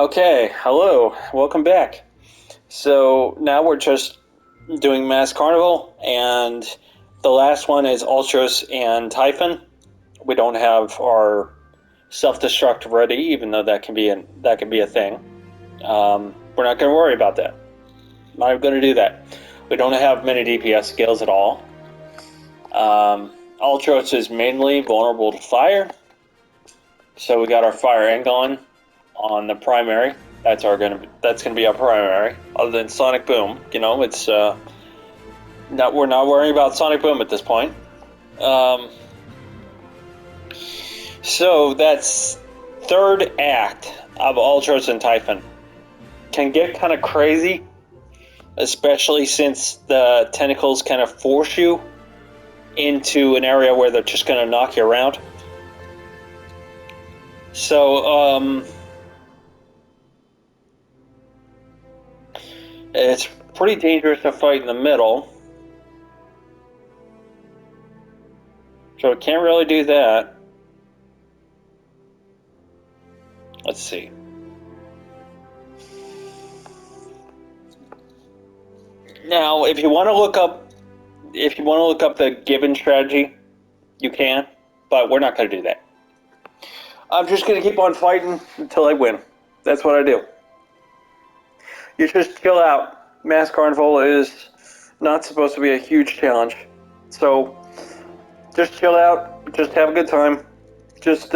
Okay, hello, welcome back. So now we're just doing Mass Carnival, and the last one is Ultros and Typhon. We don't have our self-destruct ready, even though that can be a thing. We're not going to worry about that. Not going to do that. We don't have many DPS skills at all. Ultros is mainly vulnerable to fire, so we got our fire Angon on the primary. That's gonna be our primary. Other than Sonic Boom, it's we're not worrying about Sonic Boom at this point. So that's third act of Ultros and Typhon. Can get kind of crazy, especially since the tentacles kind of force you into an area where they're just gonna knock you around. So it's pretty dangerous to fight in the middle. So it can't really do that. Let's see. Now, if you want to look up the given strategy, you can, but we're not going to do that. I'm just going to keep on fighting until I win. That's what I do. You just chill out. Mass Carnival is not supposed to be a huge challenge. So, just chill out. Just have a good time. Just,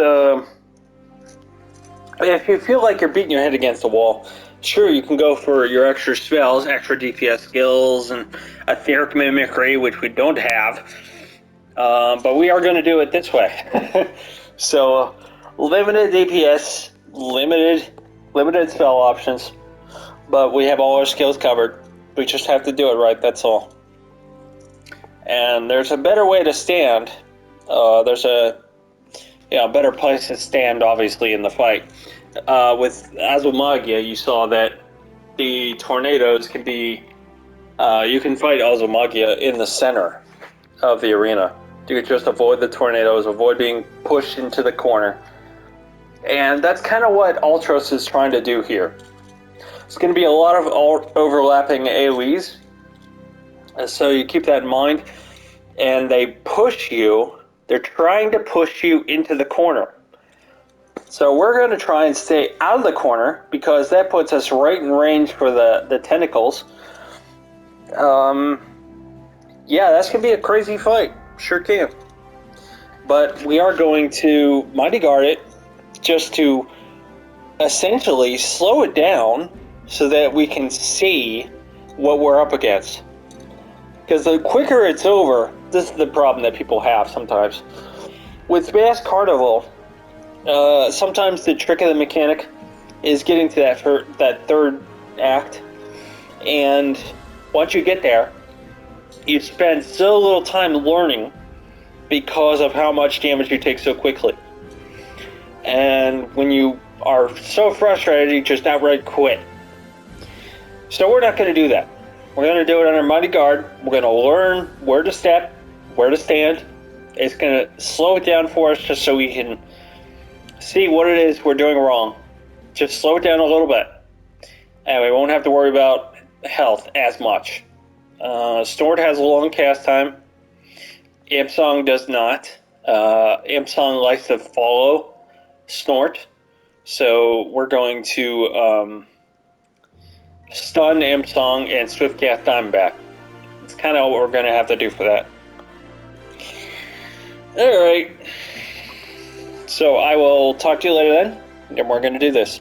if you feel like you're beating your head against the wall, sure, you can go for your extra spells, extra DPS skills, and etheric mimicry, which we don't have. But we are going to do it this way. So, limited DPS, limited spell options, but we have all our skills covered. We just have to do it right, that's all. And there's a better way to stand. There's a better place to stand, obviously, in the fight. With Azumagia, you saw that the tornadoes can be... you can fight Azumagia in the center of the arena. You can just avoid the tornadoes, avoid being pushed into the corner. And that's kind of what Ultros is trying to do here. It's going to be a lot of overlapping AoEs, so you keep that in mind. And they push you, they're trying to push you into the corner. So we're going to try and stay out of the corner, because that puts us right in range for the tentacles. Yeah, that's going to be a crazy fight. Sure can. But we are going to Mighty Guard it, just to essentially slow it down so that we can see what we're up against. Because the quicker it's over, this is the problem that people have sometimes. With Mass Carnival, sometimes the trick of the mechanic is getting to that third act, and once you get there, you spend so little time learning because of how much damage you take so quickly. And when you are so frustrated, you just outright quit. So we're not going to do that. We're going to do it under Mighty Guard. We're going to learn where to step, where to stand. It's going to slow it down for us just so we can see what it is we're doing wrong. Just slow it down a little bit. And we won't have to worry about health as much. Snort has a long cast time. Imsong does not. Imsong likes to follow Snort. So we're going to stun Imsong and Swift Cast Diamondback. It's kind of what we're going to have to do for that. Alright. So I will talk to you later then, and we're going to do this.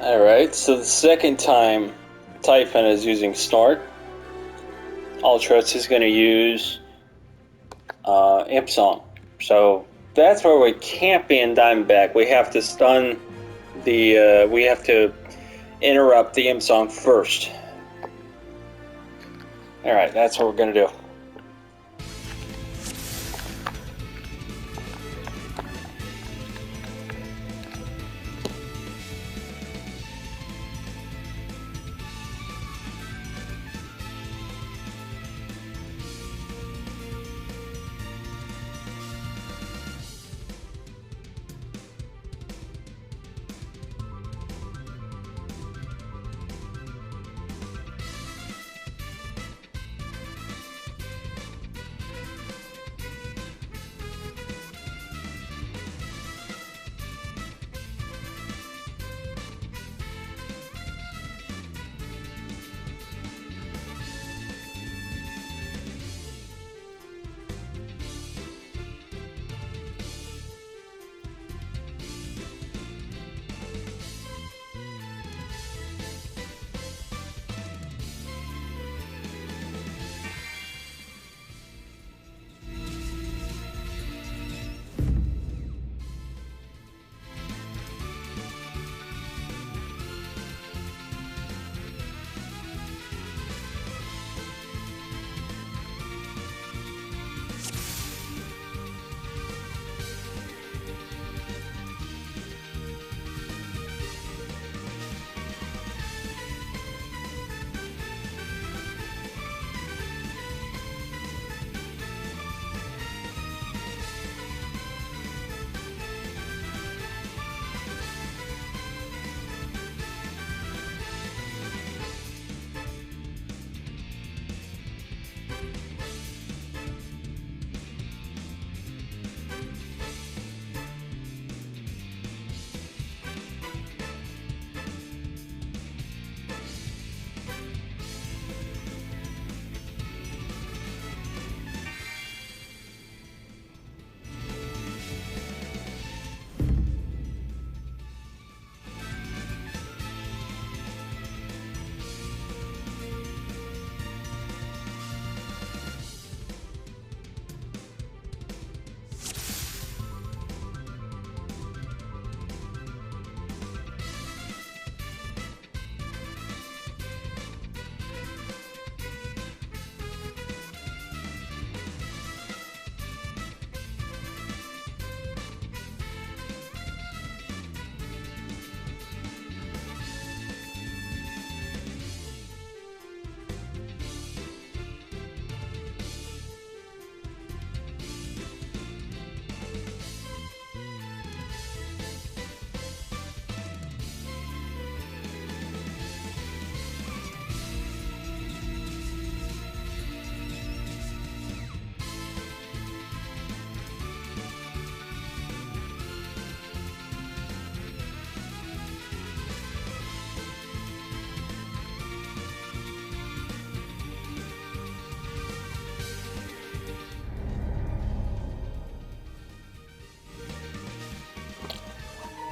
Alright, so the second time Typhon is using Snort, Ultros is going to use Imp Song. So that's where we can't be in Diamondback. We have to stun the, we have to interrupt the Imp Song first. Alright, that's what we're going to do.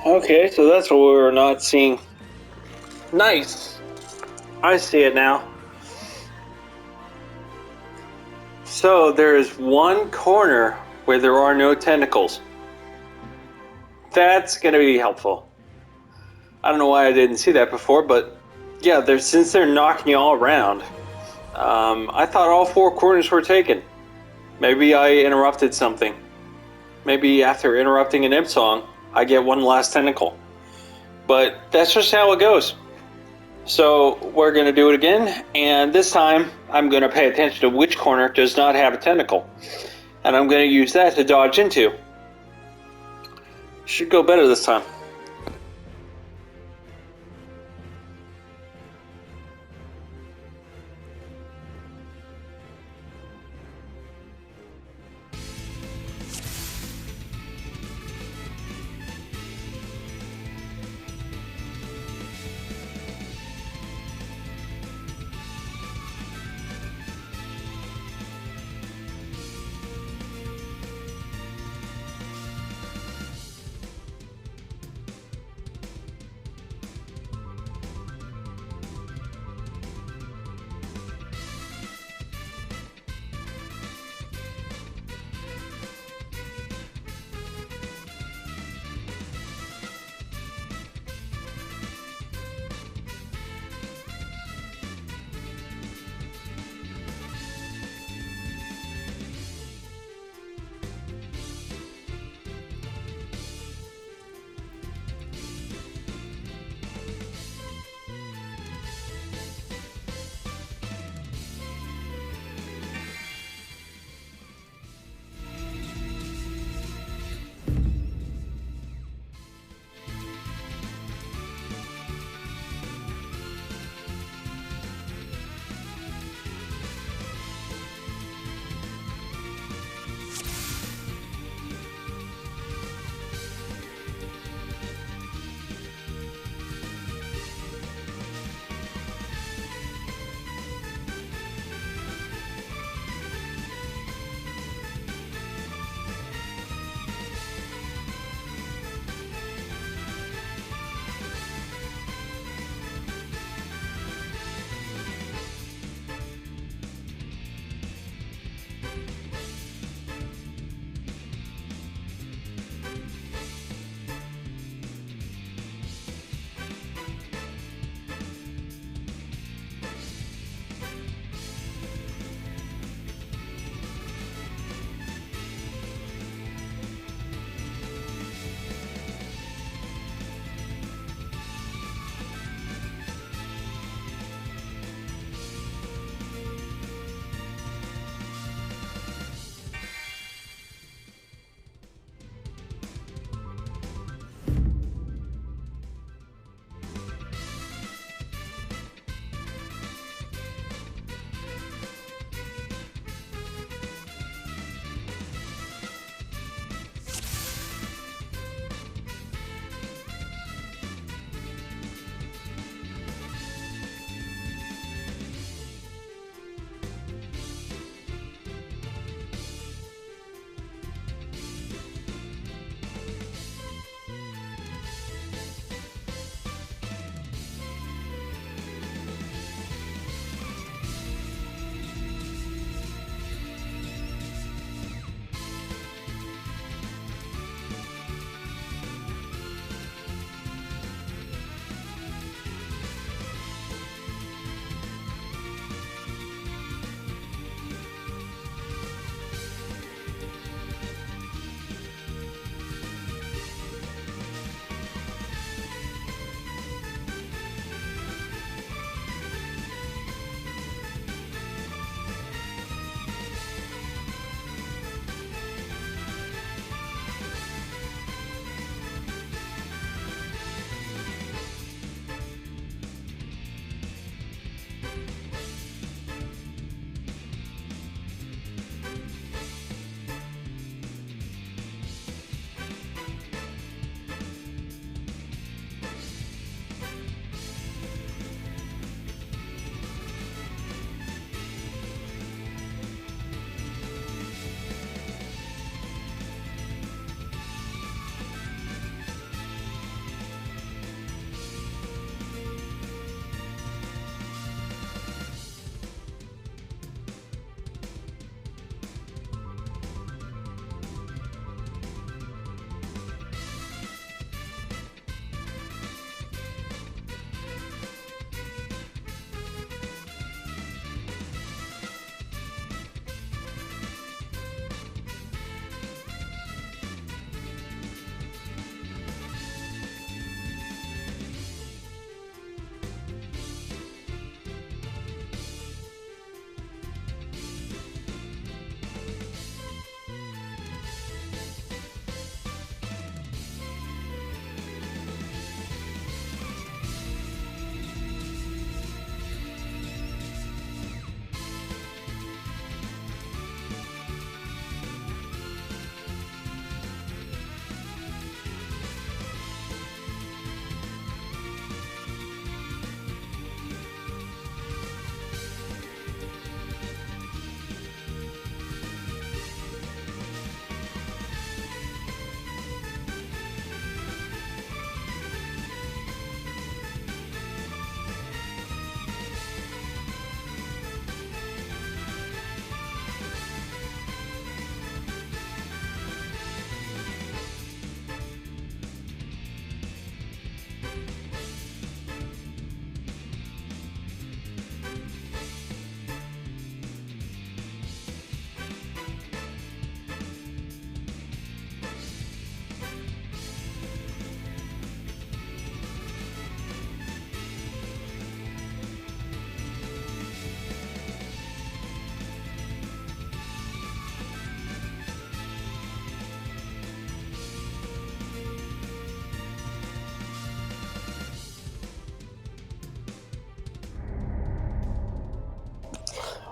Okay, so that's what we're not seeing. Nice! I see it now. So there is one corner where there are no tentacles. That's going to be helpful. I don't know why I didn't see that before, but yeah, since they're knocking you all around, I thought all four corners were taken. Maybe I interrupted something. Maybe after interrupting an Imp Song, I get one last tentacle. But that's just how it goes. So we're going to do it again, and this time I'm going to pay attention to which corner does not have a tentacle. And I'm going to use that to dodge into. Should go better this time.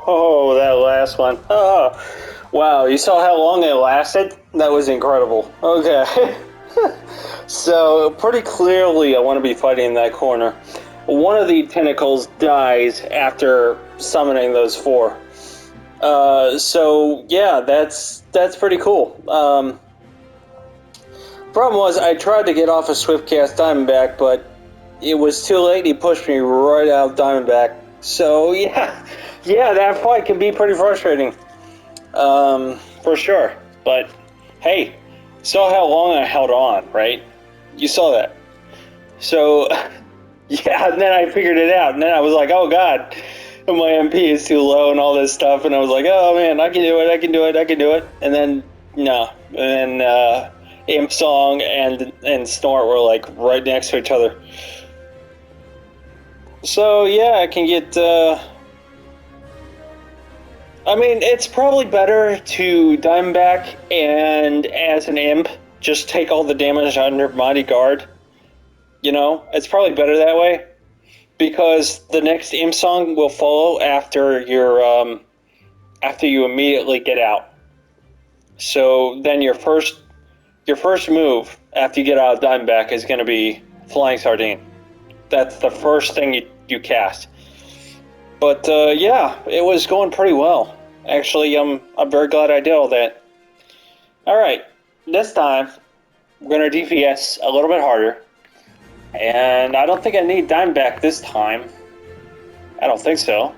Oh, that last one. Oh, wow, you saw how long it lasted? That was incredible. Okay. So, pretty clearly, I want to be fighting in that corner. One of the tentacles dies after summoning those four. So, yeah, that's pretty cool. Problem was, I tried to get off a Swiftcast Diamondback, but it was too late. He pushed me right out of Diamondback. So, yeah, that fight can be pretty frustrating. For sure. But, hey, saw how long I held on, right? You saw that. So, yeah, and then I figured it out. And then I was like, oh, God, my MP is too low and all this stuff. And I was like, oh, man, I can do it. And then, no. And then, Imp Song and Snort were, like, right next to each other. So, yeah, I can get, I mean, it's probably better to Diamondback and as an imp, just take all the damage under Mighty Guard. You know, it's probably better that way because the next imp song will follow after after you immediately get out. So then your first move after you get out of Diamondback is going to be Flying Sardine. That's the first thing you cast. But yeah, it was going pretty well. Actually, I'm very glad I did all that. All right, this time we're gonna DPS a little bit harder, and I don't think I need Dimeback this time. I don't think so.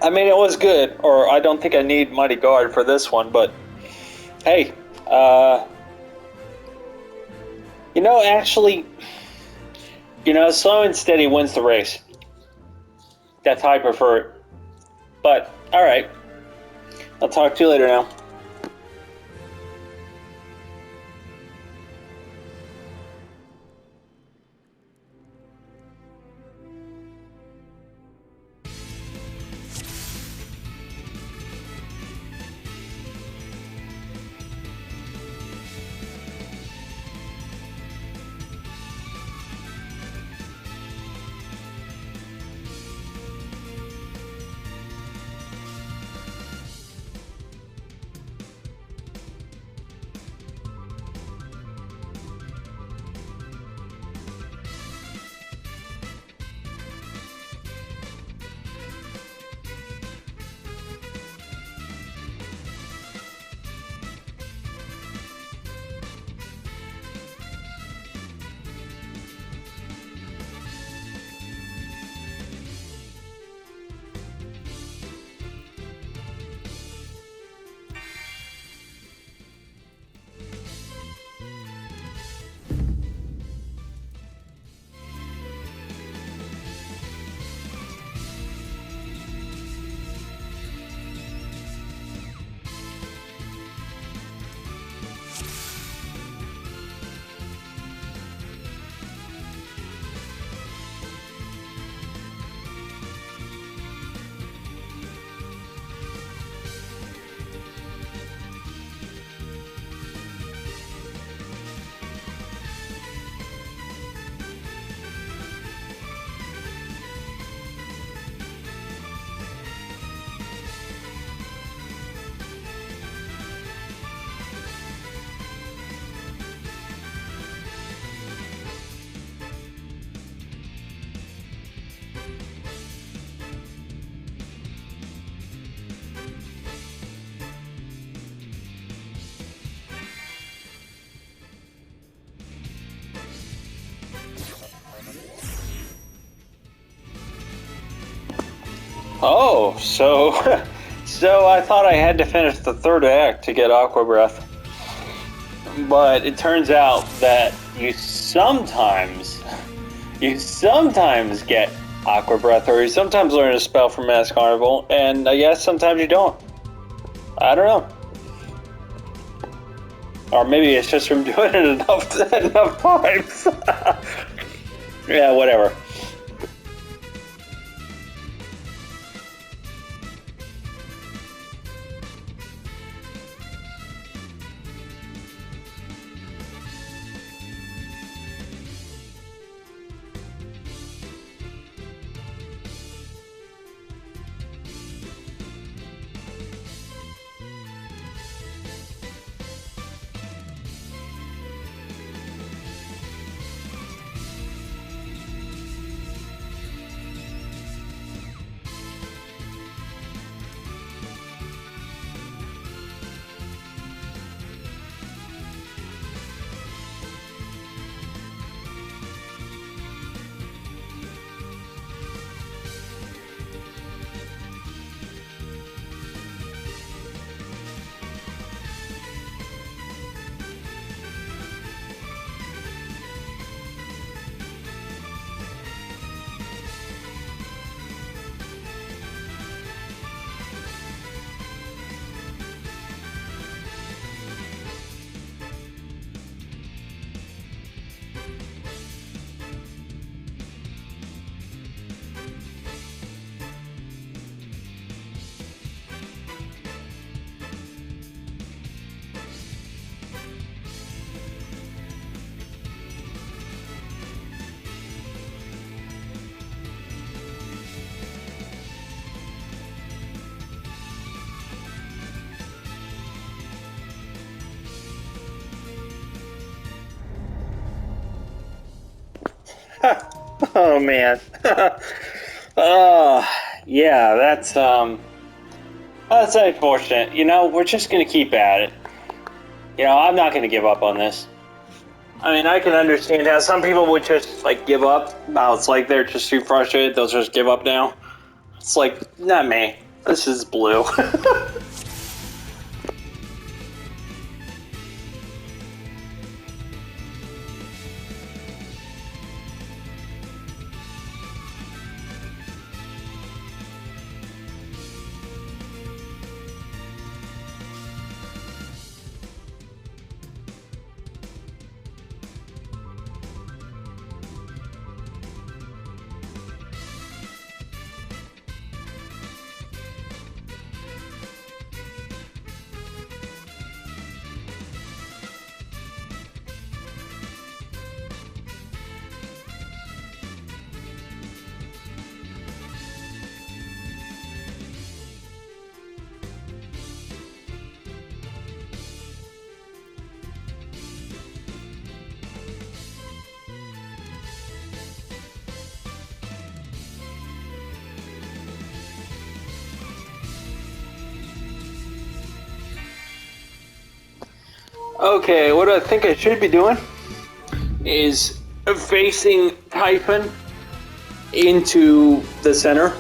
I mean, it was good, or I don't think I need Mighty Guard for this one. But hey, you know, actually, you know, slow and steady wins the race. That's how I prefer it. But all right. I'll talk to you later now. Oh, so I thought I had to finish the third act to get Aqua Breath. But it turns out that you sometimes get Aqua Breath, or you sometimes learn a spell from Mass Carnival, and I guess sometimes you don't. I don't know. Or maybe it's just from doing it enough times. Yeah, whatever. Oh man. uh, yeah, that's unfortunate. You know, we're just gonna keep at it. You know, I'm not gonna give up on this. I mean, I can understand how some people would just like give up. Now it's like they're just too frustrated; they'll just give up now. It's like, not me. This is blue. Okay, what I think I should be doing is facing Typhon into the center,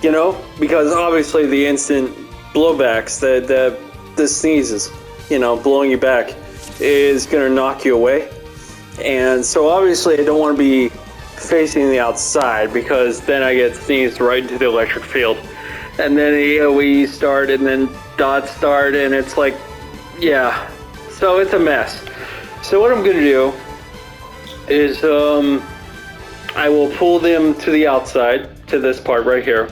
you know, because obviously the instant blowbacks, the sneezes, you know, blowing you back is going to knock you away. And so obviously I don't want to be facing the outside because then I get sneezed right into the electric field. And then the AoE start and then dots start and it's like, yeah. So it's a mess. So what I'm going to do is I will pull them to the outside, to this part right here.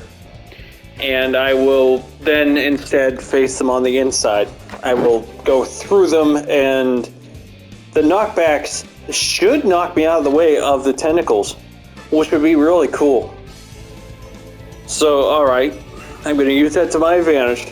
And I will then instead face them on the inside. I will go through them and the knockbacks should knock me out of the way of the tentacles, which would be really cool. So, alright, I'm going to use that to my advantage.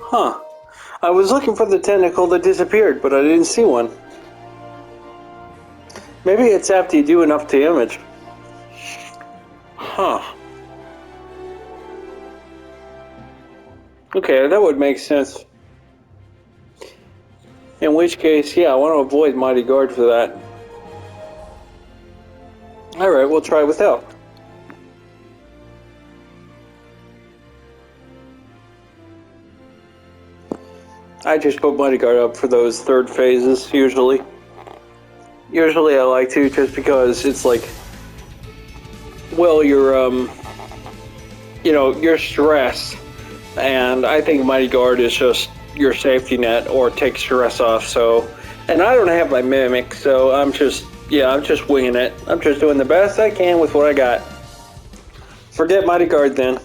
Huh. I was looking for the tentacle that disappeared, but I didn't see one. Maybe it's after you do enough damage. Huh. Okay, that would make sense. In which case, yeah, I want to avoid Mighty Guard for that. Alright, we'll try without. I just put Mighty Guard up for those third phases, usually. Usually I like to, just because it's like, well, you're stressed, and I think Mighty Guard is just your safety net, or take stress off, so, and I don't have my Mimic, so I'm just winging it. I'm just doing the best I can with what I got. Forget Mighty Guard then.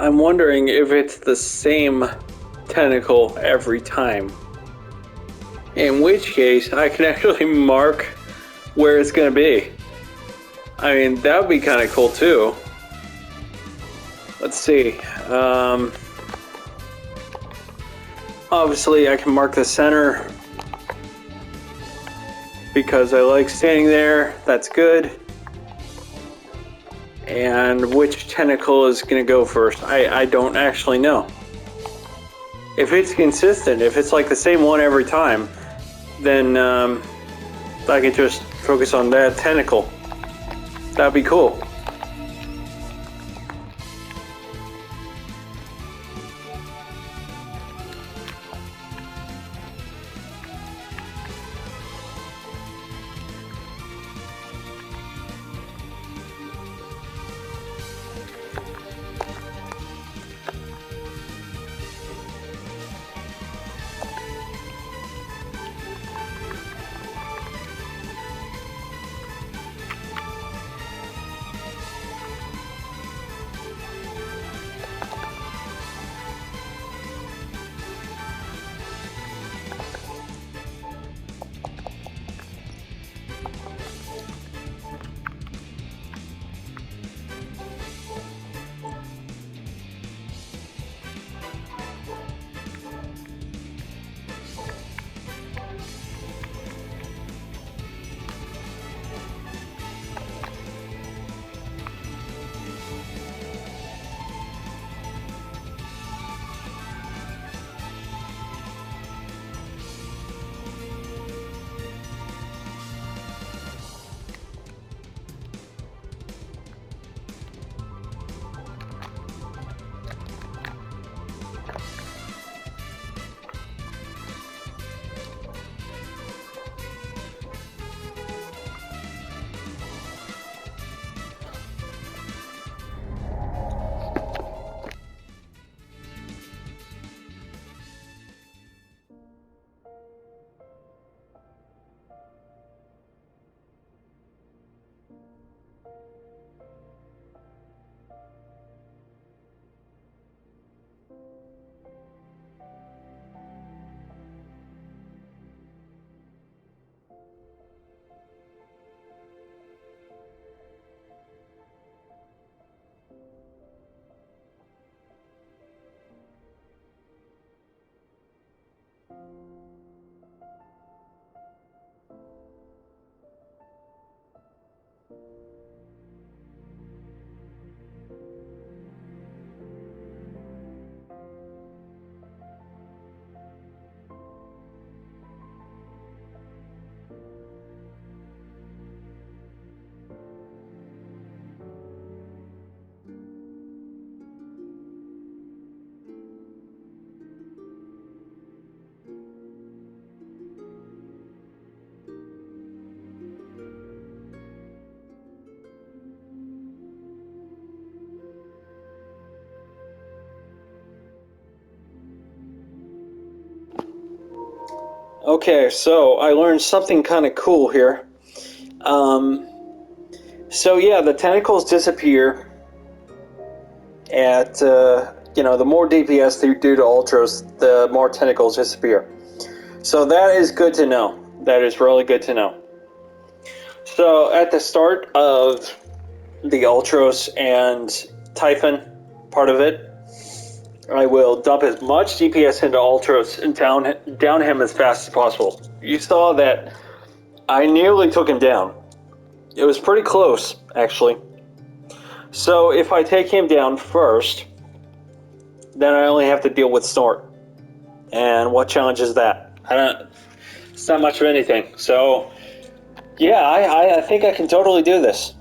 I'm wondering if it's the same tentacle every time. In which case, I can actually mark where it's going to be. I mean, that would be kind of cool too. Let's see. Obviously, I can mark the center because I like standing there. That's good. And which tentacle is going to go first? I don't actually know. If it's consistent, if it's like the same one every time, then I can just focus on that tentacle. That'd be cool. Okay, so I learned something kind of cool here. So yeah, the tentacles disappear at, the more DPS they do to Ultros, the more tentacles disappear. So that is good to know. That is really good to know. So at the start of the Ultros and Typhon part of it, I will dump as much DPS into Ultros and down him as fast as possible. You saw that I nearly took him down. It was pretty close, actually. So if I take him down first, then I only have to deal with Snort. And what challenge is that? It's not much of anything. So, yeah, I think I can totally do this.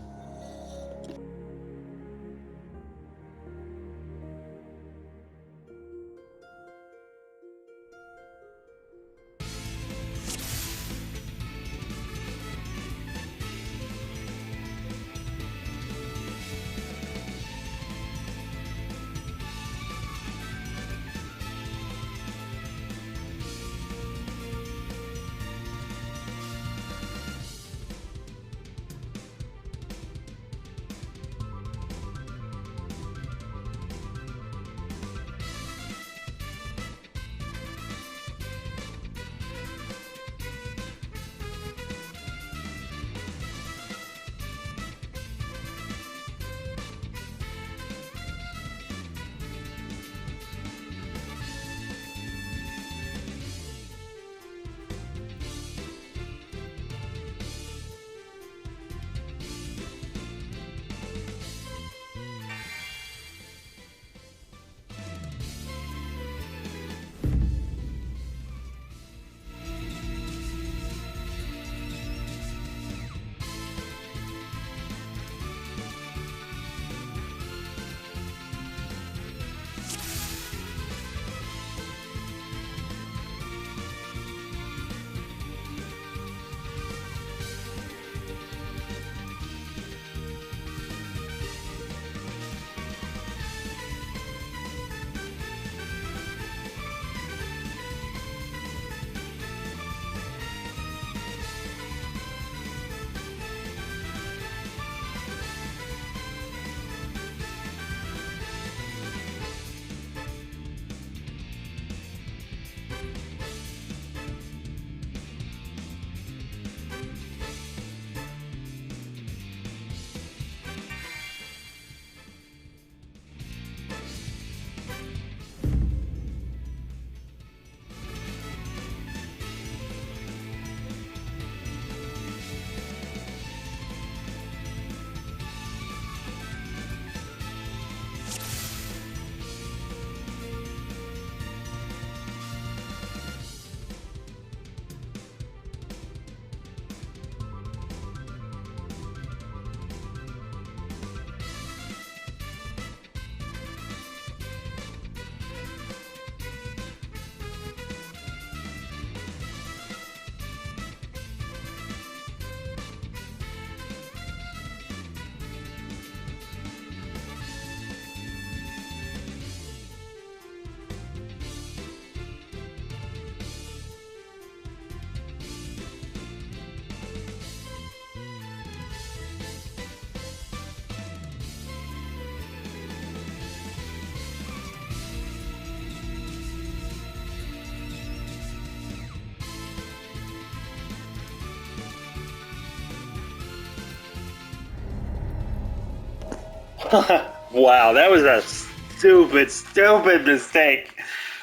Wow, that was a stupid mistake.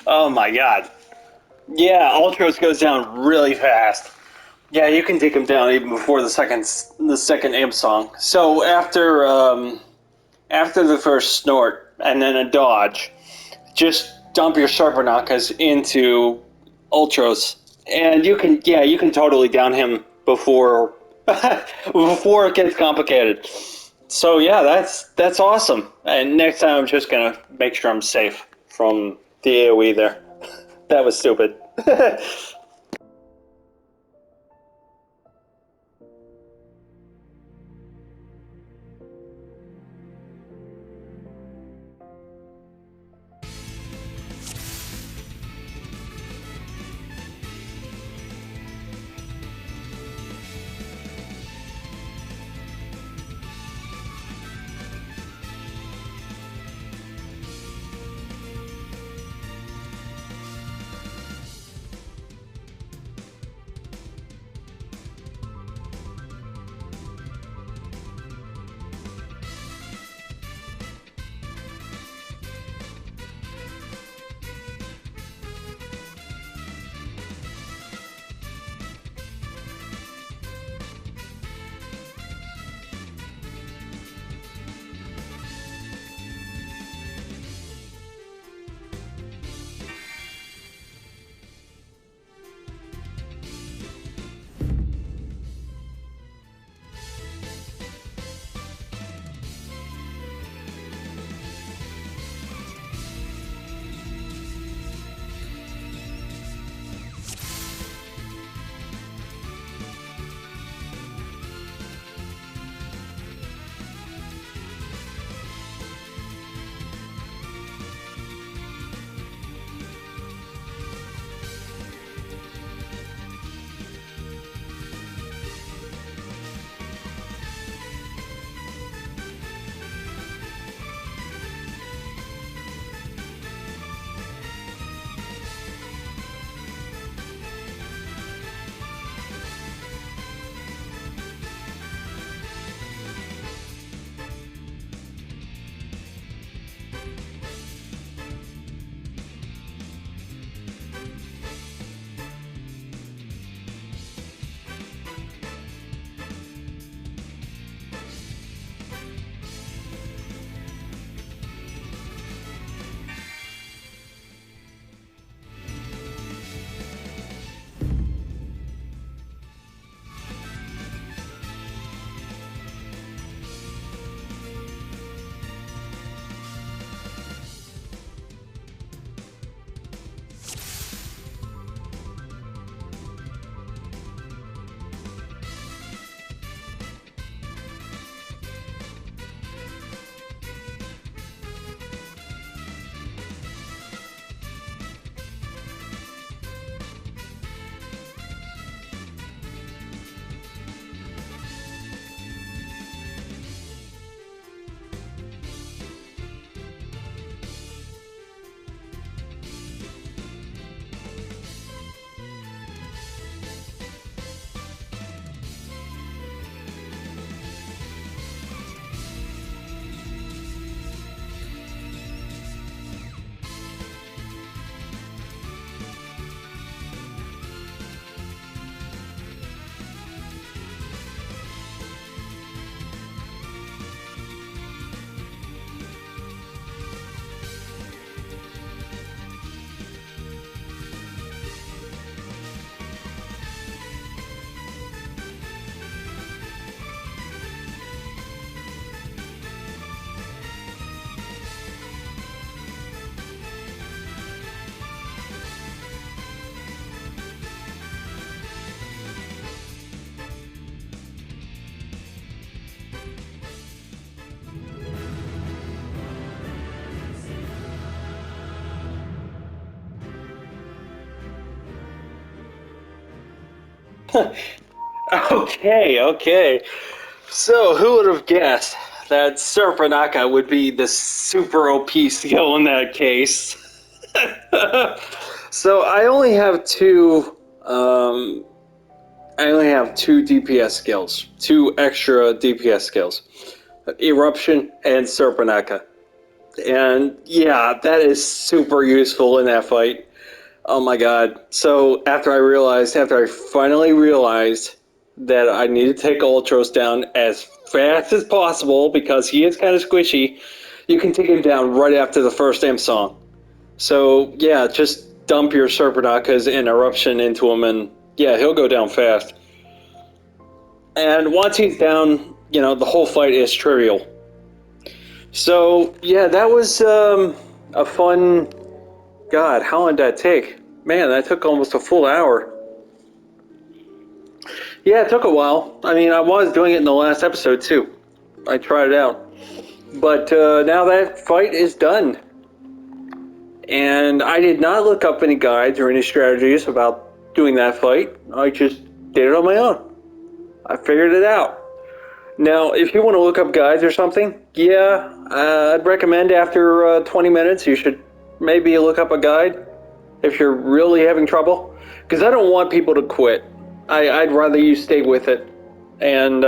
Oh my god. Yeah, Ultros goes down really fast. Yeah, you can take him down even before the second imp song. So after the first snort and then a dodge, just dump your Sharpanakas into Ultros, and you can totally down him before before it gets complicated. So yeah, that's awesome. And next time I'm just gonna make sure I'm safe from the AoE there. That was stupid. Okay. So, who would have guessed that Surpanaka would be the super OP skill in that case? So, I only have two. I only have two DPS skills, two extra DPS skills. Eruption and Serpenaka. And yeah, that is super useful in that fight. Oh my god. So after I finally realized that I need to take Ultros down as fast as possible because he is kind of squishy, you can take him down right after the first damn song. So yeah, just dump your Serpentakas and Eruption into him and yeah, he'll go down fast. And once he's down, the whole fight is trivial. So yeah, that was a fun. God, how long did that take? Man, that took almost a full hour. Yeah, it took a while. I mean, I was doing it in the last episode too. I tried it out. But now that fight is done. And I did not look up any guides or any strategies about doing that fight. I just did it on my own. I figured it out. Now, if you want to look up guides or something, yeah, I'd recommend after 20 minutes you should maybe look up a guide if you're really having trouble. Because I don't want people to quit. I'd rather you stay with it. And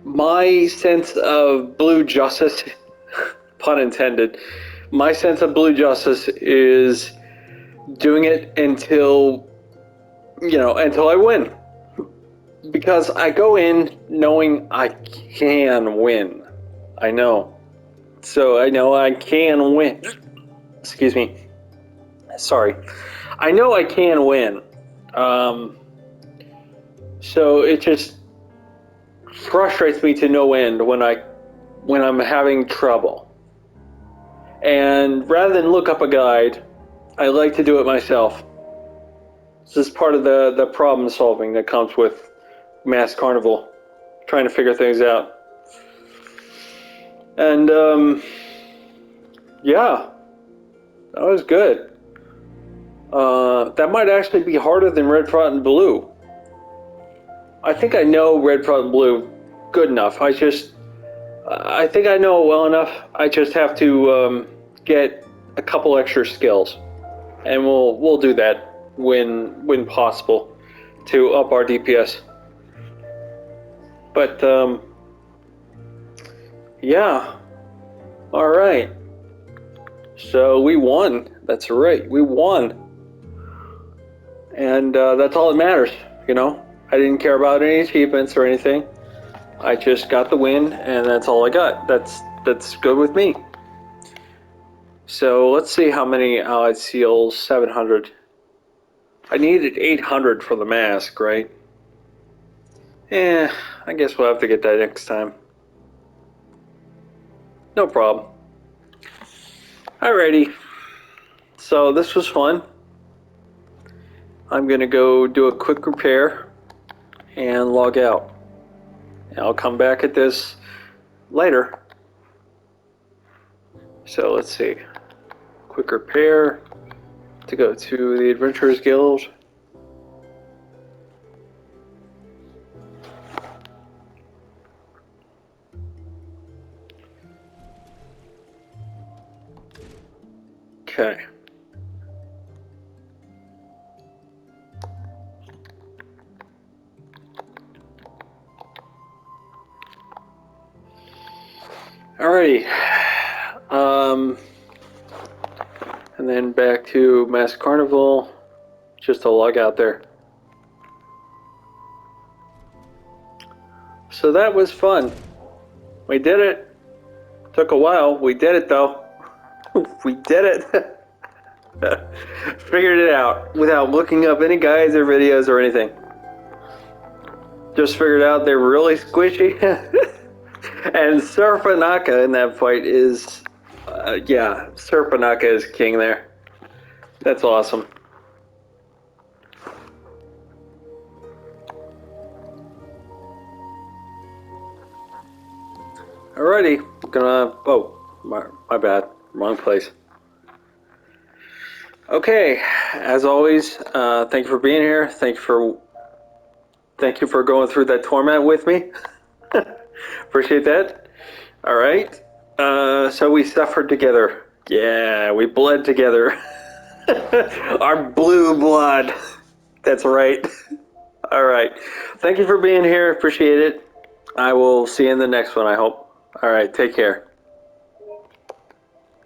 my sense of blue justice, pun intended, my sense of blue justice is doing it until I win. Because I go in knowing I can win. I know. So I know I can win. Excuse me. Sorry. I know I can win. So it just frustrates me to no end when I'm having trouble. And rather than look up a guide, I like to do it myself. This is part of the problem solving that comes with Mass Carnival, trying to figure things out. And yeah, that was good. That might actually be harder than Red, Front, and Blue. I think I know Red, Front, and Blue good enough. I think I know it well enough. I just have to get a couple extra skills, and we'll do that when possible to up our DPS. But yeah, all right. So we won. That's right, we won, and that's all that matters. I didn't care about any achievements or anything. I just got the win, and that's all I got. That's good with me. So let's see how many allied seals. 700. I needed 800 for the mask, right? I guess we'll have to get that next time. No problem. Alrighty. So this was fun. I'm gonna go do a quick repair and log out. And I'll come back at this later. So let's see. Quick repair to go to the Adventurers Guild. Okay. Alrighty. And then back to Mass Carnival, just to log out there. So that was fun. We did it. Took a while. We did it though. We did it. Figured it out without looking up any guides or videos or anything. Just figured out they're really squishy. And Serpenaka in that fight is, yeah, Serpenaka is king there. That's awesome. Alrighty, my bad, wrong place. Okay, as always, thank you for being here. Thank you for going through that torment with me. Appreciate that. All right. So we suffered together. Yeah, we bled together. Our blue blood. That's right. All right. Thank you for being here. Appreciate it. I will see you in the next one, I hope. All right, take care.